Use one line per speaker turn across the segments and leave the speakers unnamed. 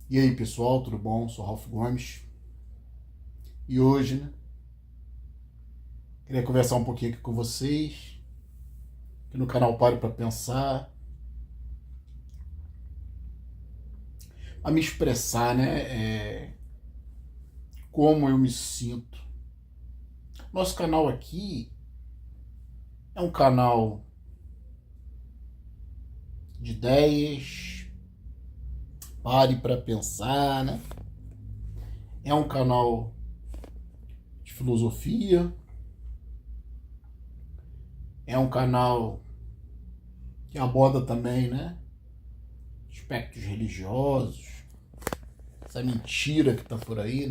E aí, pessoal, tudo bom? Sou Ralph Gomes. E hoje, queria conversar um pouquinho aqui com vocês, aqui no canal Pare para Pensar, a me expressar, como eu me sinto. Nosso canal aqui é um canal de ideias, pare para pensar, né? É um canal de filosofia, é um canal que aborda também, aspectos religiosos, essa mentira que tá por aí,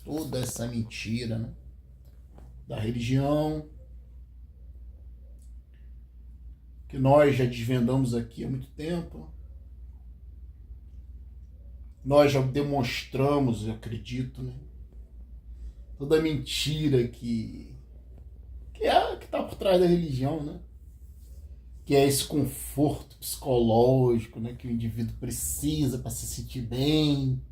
Toda essa mentira, Da religião, que nós já desvendamos aqui há muito tempo. Nós já demonstramos, eu acredito, Toda a mentira que tá por trás da religião, Que é esse conforto psicológico, que o indivíduo precisa para se sentir bem,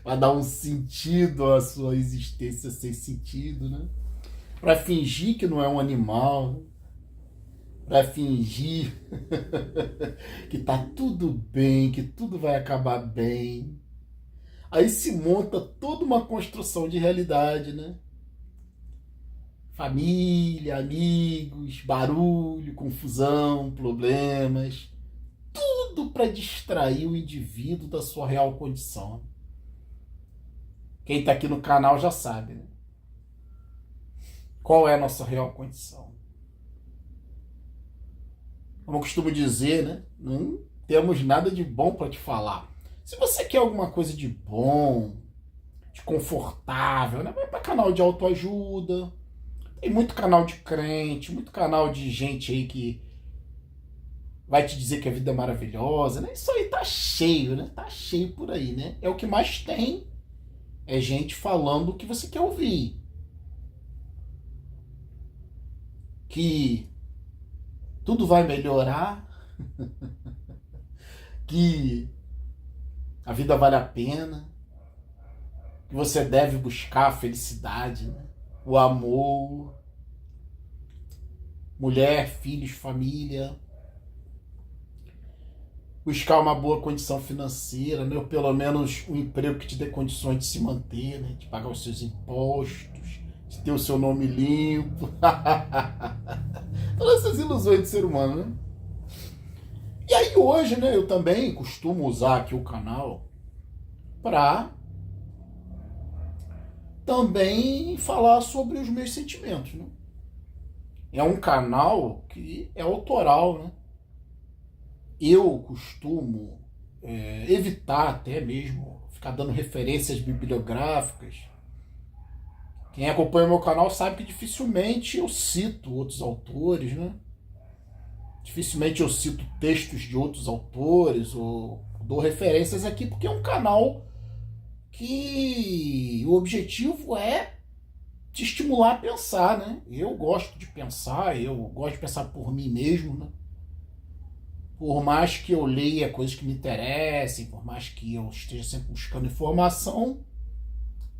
para dar um sentido à sua existência sem sentido, Para fingir que não é um animal, para fingir que tá tudo bem, que tudo vai acabar bem. Aí se monta toda uma construção de realidade, Família, amigos, barulho, confusão, problemas, tudo para distrair o indivíduo da sua real condição. Quem está aqui no canal já sabe, Qual é a nossa real condição? Como eu costumo dizer, Não temos nada de bom para te falar. Se você quer alguma coisa de bom, de confortável, vai para canal de autoajuda. Tem muito canal de crente, muito canal de gente aí que vai te dizer que a vida é maravilhosa, Isso aí tá cheio, Tá cheio por aí, É o que mais tem. É gente falando o que você quer ouvir. Que tudo vai melhorar, que a vida vale a pena, que você deve buscar a felicidade, O amor, mulher, filhos, família, buscar uma boa condição financeira, ou pelo menos um emprego que te dê condições de se manter, de pagar os seus impostos, de ter o seu nome limpo. Todas essas ilusões de ser humano, E aí hoje, eu também costumo usar aqui o canal para também falar sobre os meus sentimentos, É um canal que é autoral, Eu costumo evitar até mesmo ficar dando referências bibliográficas. Quem acompanha meu canal sabe que dificilmente eu cito outros autores, Dificilmente eu cito textos de outros autores ou dou referências aqui, porque é um canal que o objetivo é te estimular a pensar, Eu gosto de pensar, eu gosto de pensar por mim mesmo, Por mais que eu leia coisas que me interessem, por mais que eu esteja sempre buscando informação,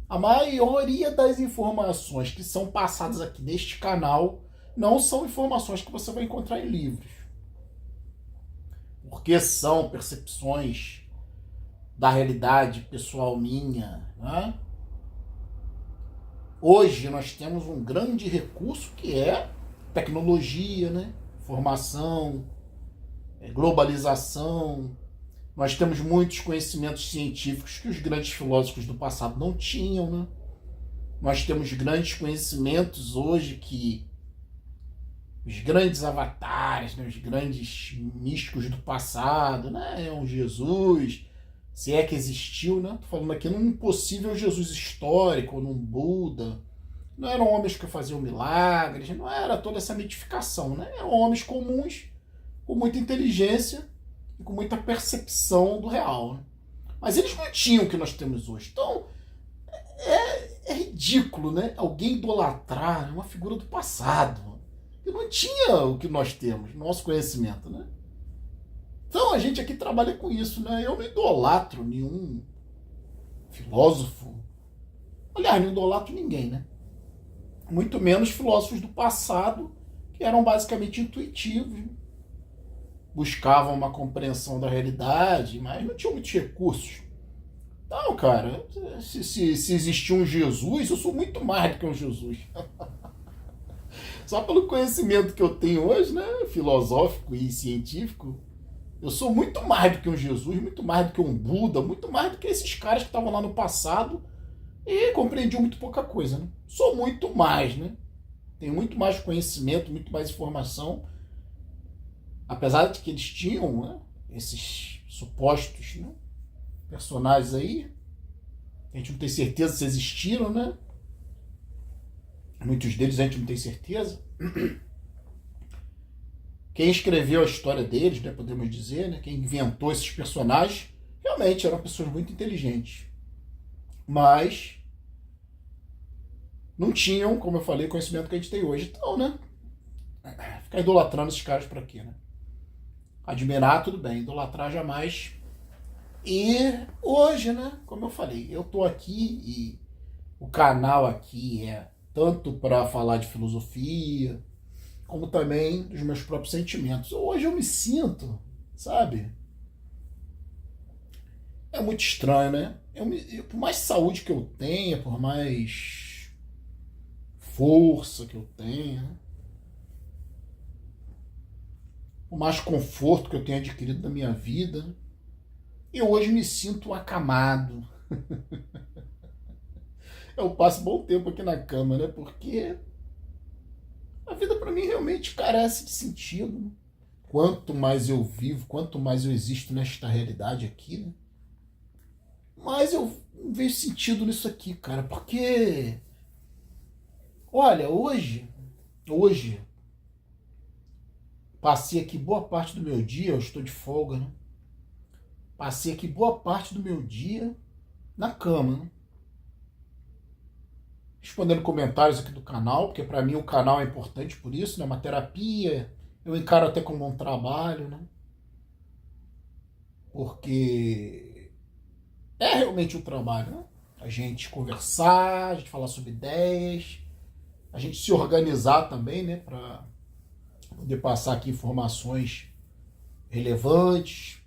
a maioria das informações que são passadas aqui neste canal não são informações que você vai encontrar em livros. Porque são percepções da realidade pessoal minha, Hoje nós temos um grande recurso que é tecnologia, Informação, globalização. Nós temos muitos conhecimentos científicos que os grandes filósofos do passado não tinham, Nós temos grandes conhecimentos hoje que os grandes avatares, os grandes místicos do passado, Um Jesus, se é que existiu, Tô falando aqui num possível Jesus histórico, num Buda. Não eram homens que faziam milagres, não era toda essa mitificação, Eram homens comuns, com muita inteligência e com muita percepção do real, Mas eles não tinham o que nós temos hoje. Então, é ridículo, Alguém idolatrar uma figura do passado, que não tinha o que nós temos, nosso conhecimento, Então a gente aqui trabalha com isso, né? Eu não idolatro nenhum filósofo. Aliás, não idolatro ninguém, né? Muito menos filósofos do passado, que eram basicamente intuitivos, buscavam uma compreensão da realidade, mas não tinham muitos recursos. Então, cara, se existir um Jesus, eu sou muito mais do que um Jesus. Só pelo conhecimento que eu tenho hoje, né, filosófico e científico, eu sou muito mais do que um Jesus, muito mais do que um Buda, muito mais do que esses caras que estavam lá no passado e compreendiam muito pouca coisa, né? Sou muito mais, né? Tenho muito mais conhecimento, muito mais informação, apesar de que eles tinham, né, esses supostos, né, personagens aí, a gente não tem certeza se existiram, né? Muitos deles a gente não tem certeza. Quem escreveu a história deles, né, podemos dizer, né, quem inventou esses personagens, realmente eram pessoas muito inteligentes. Mas não tinham, como eu falei, o conhecimento que a gente tem hoje. Então, né? Ficar idolatrando esses caras pra quê, né? Admirar, tudo bem. Idolatrar jamais. E hoje, né? Como eu falei, eu tô aqui e o canal aqui é tanto para falar de filosofia, como também dos meus próprios sentimentos. Hoje eu me sinto, sabe? É muito estranho, né? Por mais saúde que eu tenha, por mais força que eu tenha, por mais conforto que eu tenha adquirido na minha vida, eu hoje me sinto acamado. Eu passo bom tempo aqui na cama, né? Porque a vida para mim realmente carece de sentido. Quanto mais eu vivo, quanto mais eu existo nesta realidade aqui, né? Mas eu não vejo sentido nisso aqui, cara. Porque, olha, hoje, passei aqui boa parte do meu dia, eu estou de folga, né? Passei aqui boa parte do meu dia na cama, né? Respondendo comentários aqui do canal, porque para mim o canal é importante por isso, né? Uma terapia, eu encaro até como um trabalho, né? Porque é realmente um trabalho, né? A gente conversar, a gente falar sobre ideias, a gente se organizar também, né? Para poder passar aqui informações relevantes,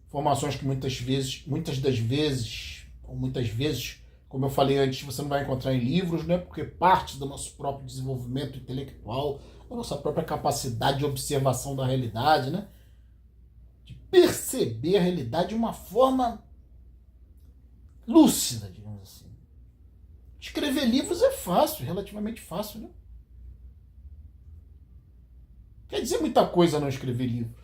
informações que muitas das vezes, ou muitas vezes, como eu falei antes, você não vai encontrar em livros, né? Porque parte do nosso próprio desenvolvimento intelectual, da nossa própria capacidade de observação da realidade, né? De perceber a realidade de uma forma lúcida, digamos assim. Escrever livros é fácil, relativamente fácil, né? Quer dizer muita coisa não escrever livro.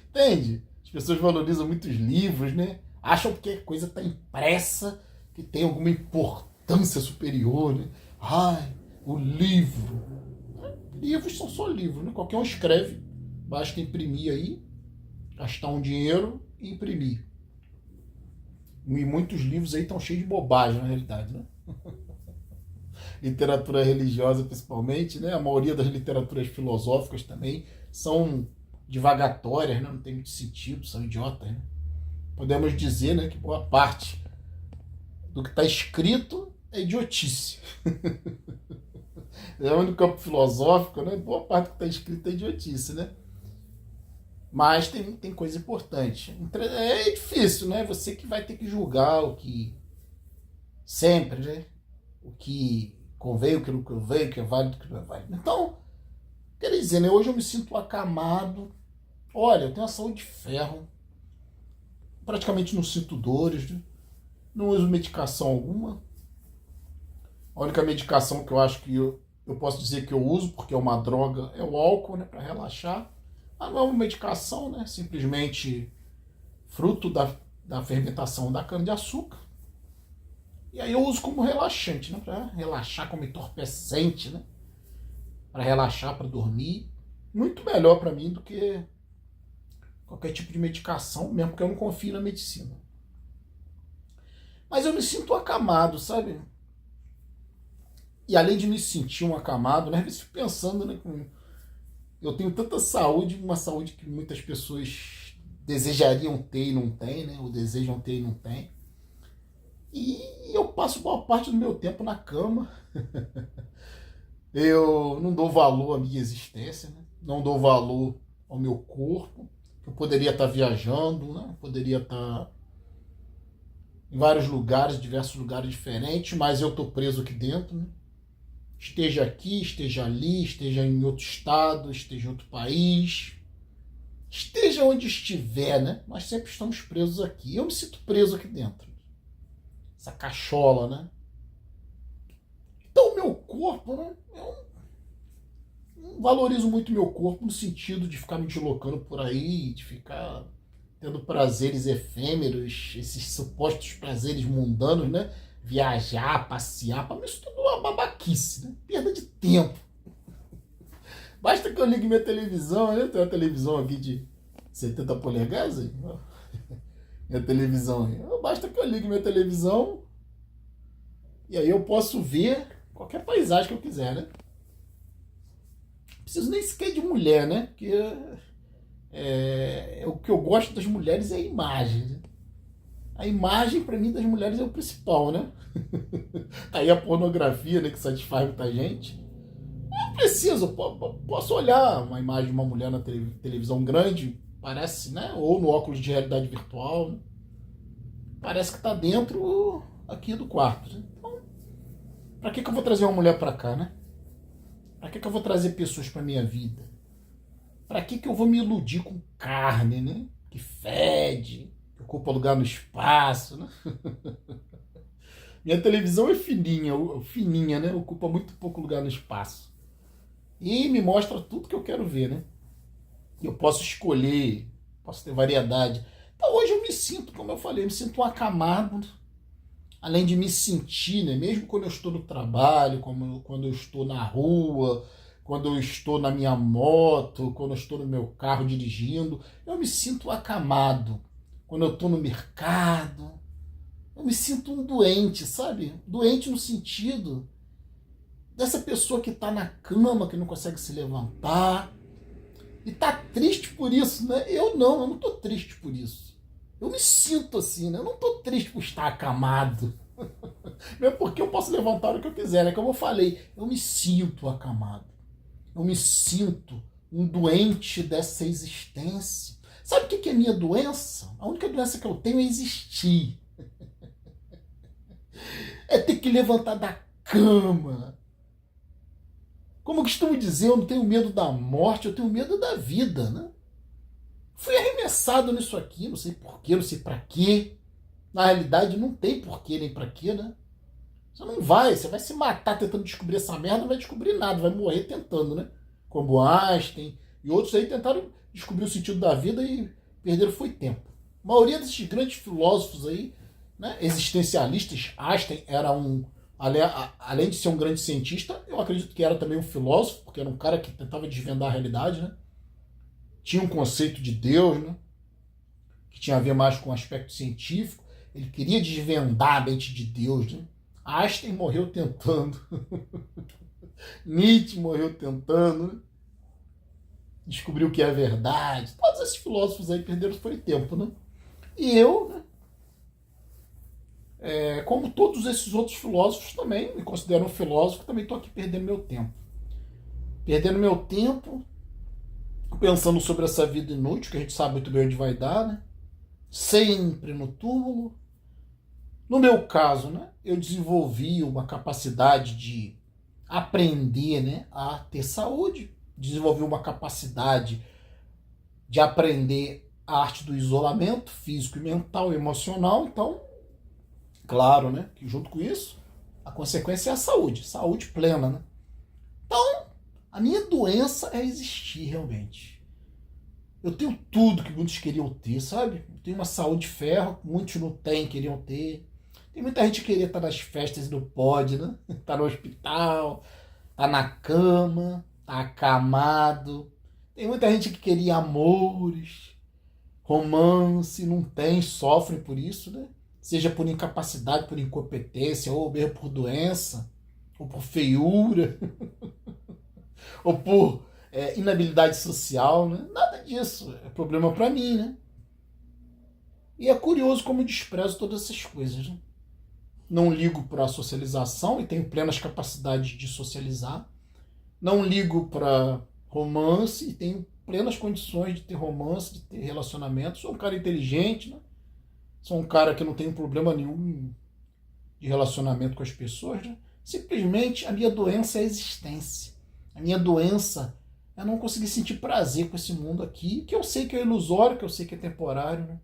Entende? As pessoas valorizam muito os livros, né? Acham que a coisa está impressa, que tem alguma importância superior, né? Ai, o livro. Livros são só livros, né? Qualquer um escreve. Basta imprimir aí, gastar um dinheiro e imprimir. E muitos livros aí estão cheios de bobagem, na realidade, né? Literatura religiosa, principalmente, né? A maioria das literaturas filosóficas também são divagatórias, né? Não tem muito sentido, são idiotas, né? Podemos dizer, né, que boa parte do que está escrito é idiotice. No campo filosófico, né, boa parte do que está escrito é idiotice, né? Mas tem coisa importante. É difícil, né? Você que vai ter que julgar o que sempre, né? O que convém, o que não convém, o que é válido, o que não é válido. Então, quer dizer, né, hoje eu me sinto acamado. Olha, eu tenho uma saúde de ferro. Praticamente não sinto dores, né? Não uso medicação alguma. A única medicação que eu acho que eu posso dizer que eu uso, porque é uma droga, é o álcool, né, para relaxar. Mas não é uma medicação, né? Simplesmente fruto da fermentação da cana-de-açúcar. E aí eu uso como relaxante, né? Para relaxar, como entorpecente, né? Para relaxar, para dormir. Muito melhor para mim do que qualquer tipo de medicação, mesmo porque eu não confio na medicina. Mas eu me sinto acamado, sabe? E além de me sentir um acamado, né? Eu fico pensando, né? eu tenho tanta saúde, uma saúde que muitas pessoas desejariam ter e não tem, né? Ou desejam ter e não tem. E eu passo boa parte do meu tempo na cama. Eu não dou valor à minha existência, né? Não dou valor ao meu corpo. Eu poderia estar viajando, né? Poderia estar em vários lugares, diversos lugares diferentes, mas eu estou preso aqui dentro, né? Esteja aqui, esteja ali, esteja em outro estado, esteja em outro país, esteja onde estiver, né? Nós sempre estamos presos aqui. Eu me sinto preso aqui dentro. Essa cachola, né? Então o meu corpo, né? Eu não valorizo muito meu corpo no sentido de ficar me deslocando por aí, de ficar tendo prazeres efêmeros, esses supostos prazeres mundanos, né? Viajar, passear, para mim isso tudo é uma babaquice, né? Perda de tempo. Basta que eu ligue minha televisão, né? Tem uma televisão aqui de 70 polegadas, aí. Minha televisão aí. Basta que eu ligue minha televisão e aí eu posso ver qualquer paisagem que eu quiser, né? Não preciso nem sequer de mulher, né? Porque o que eu gosto das mulheres é a imagem, né? A imagem, para mim, das mulheres é o principal, né? Tá aí a pornografia, né, que satisfaz muita gente. Não preciso, posso olhar uma imagem de uma mulher na televisão grande, parece, né? Ou no óculos de realidade virtual, né? Parece que tá dentro aqui do quarto. Né? Então, pra que eu vou trazer uma mulher pra cá, né? Pra que eu vou trazer pessoas pra minha vida? Pra que eu vou me iludir com carne, né? Que fede, que ocupa lugar no espaço, né? Minha televisão é fininha, né? Ocupa muito pouco lugar no espaço. E me mostra tudo que eu quero ver, né? Eu posso escolher, posso ter variedade. Então hoje eu me sinto, como eu falei, eu me sinto um acamado. Além de me sentir, né? Mesmo quando eu estou no trabalho, quando eu estou na rua, quando eu estou na minha moto, quando eu estou no meu carro dirigindo, eu me sinto acamado. Quando eu estou no mercado, eu me sinto um doente, sabe? Doente no sentido dessa pessoa que está na cama, que não consegue se levantar, e está triste por isso, né? Eu não estou triste por isso. Eu me sinto assim, né? Eu não estou triste por estar acamado. Mesmo porque eu posso levantar o que eu quiser, né? Como eu falei, eu me sinto acamado. Eu me sinto um doente dessa existência. Sabe o que é minha doença? A única doença que eu tenho é existir. É ter que levantar da cama. Como eu costumo dizer, eu não tenho medo da morte, eu tenho medo da vida, né? Fui arremessado nisso aqui, não sei porquê, não sei pra quê. Na realidade, não tem porquê nem pra quê, né? Você vai se matar tentando descobrir essa merda, não vai descobrir nada, vai morrer tentando, né? Como Einstein e outros aí tentaram descobrir o sentido da vida e perderam foi tempo. A maioria desses grandes filósofos aí, né, existencialistas, Einstein era além de ser um grande cientista, eu acredito que era também um filósofo, porque era um cara que tentava desvendar a realidade, né? Tinha um conceito de Deus, né? Que tinha a ver mais com o aspecto científico. Ele queria desvendar a mente de Deus, né? Einstein morreu tentando. Nietzsche morreu tentando, né? Descobriu o que é a verdade. Todos esses filósofos aí perderam foi tempo, né? E eu, né? Como todos esses outros filósofos também, me considero um filósofo, também estou aqui perdendo meu tempo. Perdendo meu tempo, pensando sobre essa vida inútil, que a gente sabe muito bem onde vai dar, né? Sempre no túmulo. No meu caso, né? Eu desenvolvi uma capacidade de aprender, né, a ter saúde. Desenvolvi uma capacidade de aprender a arte do isolamento físico e mental e emocional. Então, claro, né, que junto com isso, a consequência é a saúde plena, né? Então, a minha doença é existir realmente. Eu tenho tudo que muitos queriam ter, sabe? Eu tenho uma saúde de ferro, muitos não têm, queriam ter. Tem muita gente que queria estar nas festas e não pode, né? Tá no hospital, tá na cama, tá acamado. Tem muita gente que queria amores, romance, não tem, sofre por isso, né? Seja por incapacidade, por incompetência, ou mesmo por doença, ou por feiura, ou por inabilidade social, né? Nada disso. É problema para mim, né? E é curioso como eu desprezo todas essas coisas, né? Não ligo para a socialização e tenho plenas capacidades de socializar. Não ligo para romance e tenho plenas condições de ter romance, de ter relacionamento. Sou um cara inteligente, né? Sou um cara que não tem problema nenhum de relacionamento com as pessoas, né? Simplesmente a minha doença é a existência. A minha doença é não conseguir sentir prazer com esse mundo aqui, que eu sei que é ilusório, que eu sei que é temporário, né?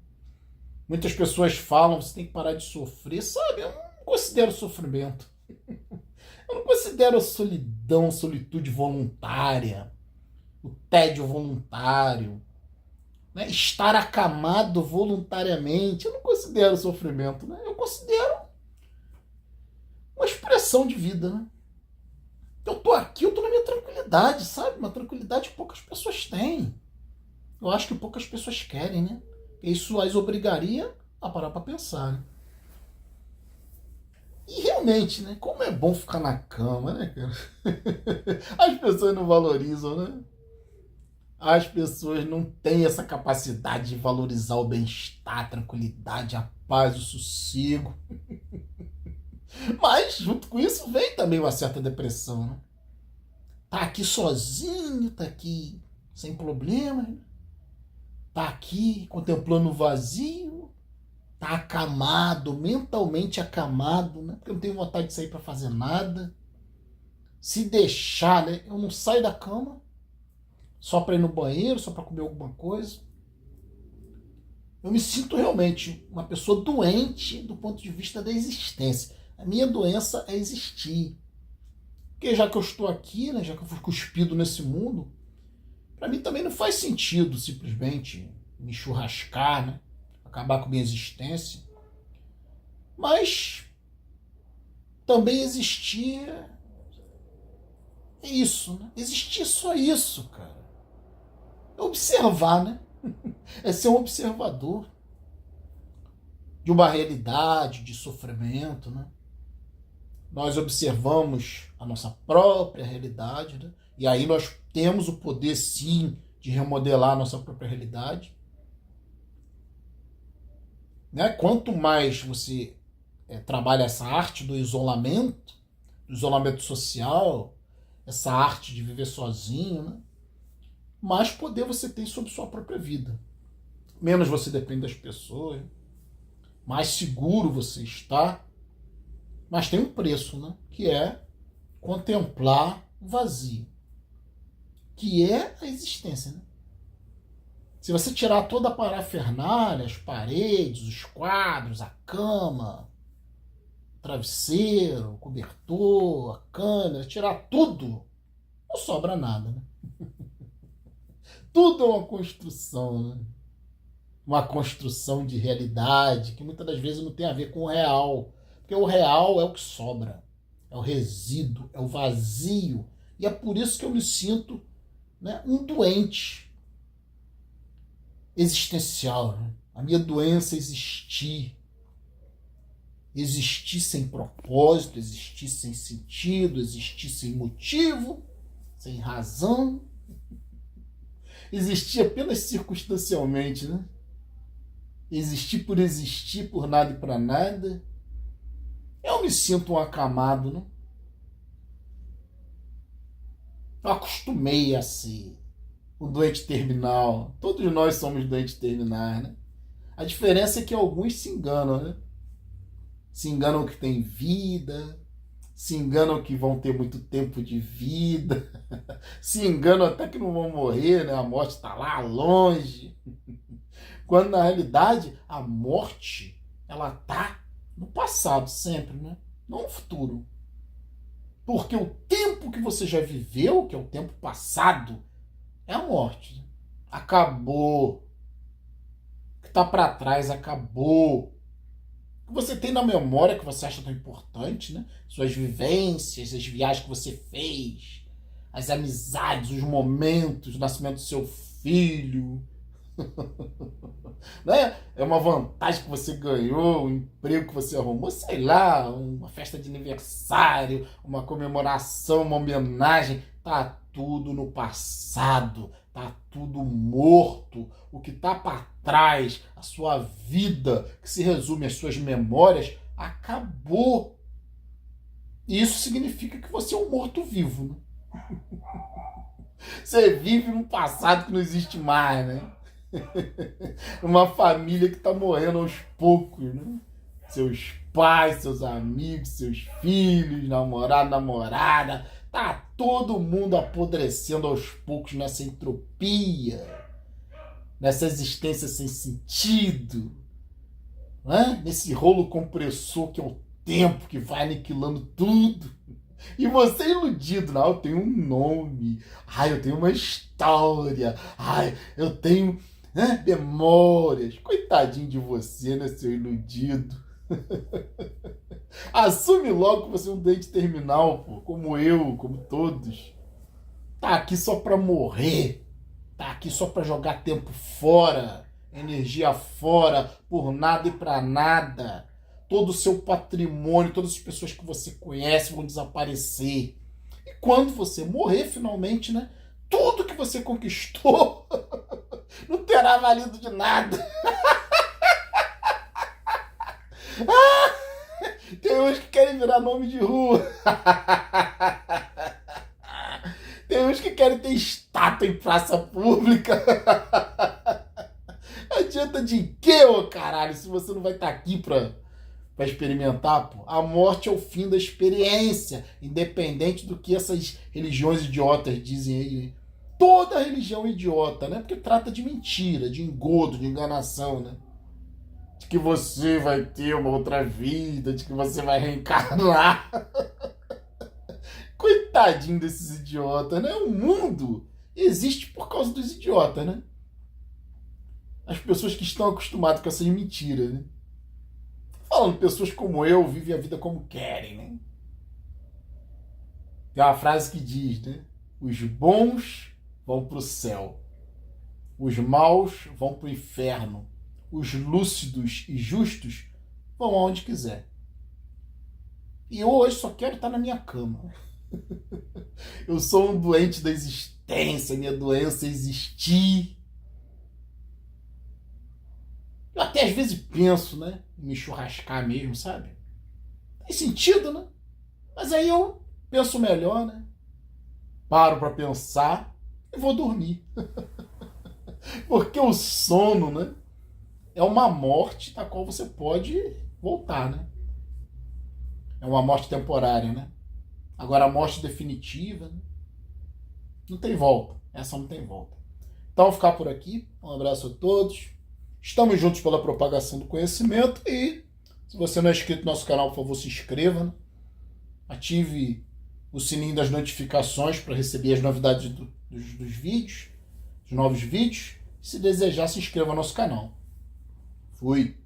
Muitas pessoas falam, você tem que parar de sofrer. Sabe, eu não considero sofrimento. Eu não considero a solidão, solitude voluntária, o tédio voluntário, né? Estar acamado voluntariamente. Eu não considero sofrimento, né? Eu considero uma expressão de vida, né? Eu tô aqui, eu tô na minha tranquilidade, sabe? Uma tranquilidade que poucas pessoas têm. Eu acho que poucas pessoas querem, né? Isso as obrigaria a parar para pensar, né? E realmente, né? Como é bom ficar na cama, né, cara? As pessoas não valorizam, né? As pessoas não têm essa capacidade de valorizar o bem-estar, a tranquilidade, a paz, o sossego. Mas, junto com isso, vem também uma certa depressão, né? Tá aqui sozinho, tá aqui sem problemas, né? Tá aqui contemplando o vazio, tá acamado, mentalmente acamado, né? Porque eu não tenho vontade de sair para fazer nada. Se deixar, né? Eu não saio da cama só para ir no banheiro, só para comer alguma coisa. Eu me sinto realmente uma pessoa doente do ponto de vista da existência. A minha doença é existir. Porque já que eu estou aqui, né, já que eu fui cuspido nesse mundo, para mim também não faz sentido simplesmente me churrascar, né, acabar com minha existência. Mas também existir é isso, né? Existir é só isso, cara. É observar, né? É ser um observador de uma realidade, de sofrimento, né? Nós observamos a nossa própria realidade, né? E aí nós temos o poder, sim, de remodelar a nossa própria realidade. Né? Quanto mais você trabalha essa arte do isolamento social, essa arte de viver sozinho, né? Mais poder você tem sobre sua própria vida. Menos você depende das pessoas, mais seguro você está. Mas tem um preço, né? Que é contemplar o vazio, que é a existência, né? Se você tirar toda a parafernália, as paredes, os quadros, a cama, o travesseiro, o cobertor, a câmera, tirar tudo, não sobra nada, né? Tudo é uma construção, né? Uma construção de realidade que muitas das vezes não tem a ver com o real. Porque o real é o que sobra, é o resíduo, é o vazio. E é por isso que eu me sinto, né, um doente existencial. Né? A minha doença é existir. Existir sem propósito, existir sem sentido, existir sem motivo, sem razão. Existir apenas circunstancialmente, né? Existir, por nada e para nada. Eu me sinto um acamado, né? Eu acostumei a ser um doente terminal. Todos nós somos doentes terminais, né? A diferença é que alguns se enganam, né? Se enganam que tem vida, se enganam que vão ter muito tempo de vida, se enganam até que não vão morrer, né? A morte está lá longe. Quando na realidade a morte, ela está no passado sempre, né? Não no futuro. Porque o tempo que você já viveu, que é o tempo passado, é a morte. Acabou. O que está para trás acabou. O que você tem na memória que você acha tão importante, né? Suas vivências, as viagens que você fez, as amizades, os momentos, o nascimento do seu filho. Né? É uma vantagem que você ganhou, um emprego que você arrumou, sei lá, uma festa de aniversário, uma comemoração, uma homenagem, tá tudo no passado, tá tudo morto. O que tá para trás, a sua vida, que se resume às suas memórias, acabou. E isso significa que você é um morto-vivo, né? Você vive num passado que não existe mais, né? Uma família que tá morrendo aos poucos, né? Seus pais, seus amigos, seus filhos, namorado, namorada, tá todo mundo apodrecendo aos poucos nessa entropia, nessa existência sem sentido, né? Nesse rolo compressor que é o tempo que vai aniquilando tudo. E você é iludido, não, eu tenho um nome, eu tenho uma história, eu tenho, né, memórias. Coitadinho de você, né, seu iludido. Assume logo que você é um doente terminal, pô, como eu, como todos. Tá aqui só pra morrer, tá aqui só pra jogar tempo fora, energia fora, por nada e pra nada. Todo o seu patrimônio, todas as pessoas que você conhece vão desaparecer. E quando você morrer, finalmente, né? Tudo que você conquistou não terá valido de nada. Tem uns que querem virar nome de rua. Tem uns que querem ter estátua em praça pública. Adianta de quê, ô caralho, se você não vai estar aqui pra experimentar, pô. A morte é o fim da experiência, independente do que essas religiões idiotas dizem aí. Toda religião é idiota, né? Porque trata de mentira, de engodo, de enganação, né? De que você vai ter uma outra vida, de que você vai reencarnar. Coitadinho desses idiotas, né? O mundo existe por causa dos idiotas, né? As pessoas que estão acostumadas com essas mentiras, né? Falando, pessoas como eu vivem a vida como querem, né? Tem uma frase que diz, né? Os bons vão pro céu, os maus vão pro inferno, os lúcidos e justos vão aonde quiser. E eu hoje só quero estar na minha cama. Eu sou um doente da existência, minha doença é existir. Eu até às vezes penso, né, em me churrascar mesmo, sabe? Tem sentido, né? Mas aí eu penso melhor, né? Paro pra pensar e vou dormir. Porque o sono, né, é uma morte da qual você pode voltar, né? É uma morte temporária, né? Agora a morte definitiva, né? Não tem volta. Essa não tem volta. Então vou ficar por aqui. Um abraço a todos. Estamos juntos pela propagação do conhecimento e se você não é inscrito no nosso canal, por favor, se inscreva, né? Ative o sininho das notificações para receber as novidades dos vídeos, dos novos vídeos. Se desejar, se inscreva no nosso canal. Fui!